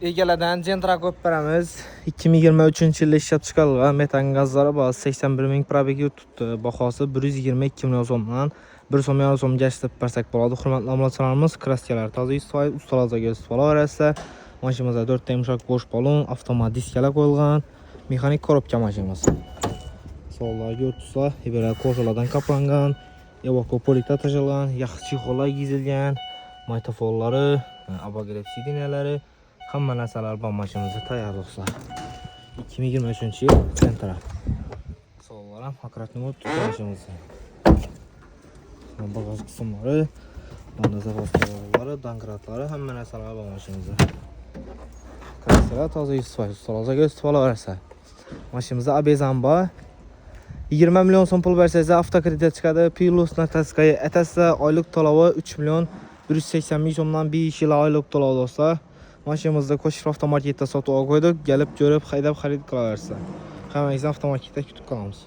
Egelerden Gentra Koperamiz 2023 yılda ishlab chiqarilgan metan gazlari bazası 81 ming probegi tuttu. Bahosi 122 million so'mdan 1 so'm yarım so'mga ishlab bersak bo'ladi. Hurmatli obunachilarimiz, kraskalar toza istoy, ustalarga istifola berasiz. Mashinamizda 4 ta yumshoq bo'sh balon, avtomat diskalar qo'yilgan, mexanik korobka mashinamiz. Sollarga o'tsa, ibrat ko'zalardan kaplangan, evakuatorliklar tashilgan, yaxshi chexollar yezilgan, maytofonlari, abagrev sidinalari, hamma narsalar bor mashinamizda tayyor do'stlar. 2023 yil Gentra. Sollar ham akkuratni bo'lib turibdi mashinamizda. Bagaj qismlari, bunda zavodlari, dankratlari, hamma narsalar bor mashinamizda. Kraskalar toza ustalarga istifola berasiz. Mashinamizda abezam bor. 20 million so'm pul bersangiz avtokredit chiqadi. Plus.skaya atasida oylik to'lovi 3 million 180 ming so'mdan 5 yil oylik to'lov do'stlar. Mashinamizda Koshir avtomarketda sotib olib qo'ydik. Kelib ko'rib, haydab xarid qilaversiz. Hammangizni avtomarketda kutib qolamiz.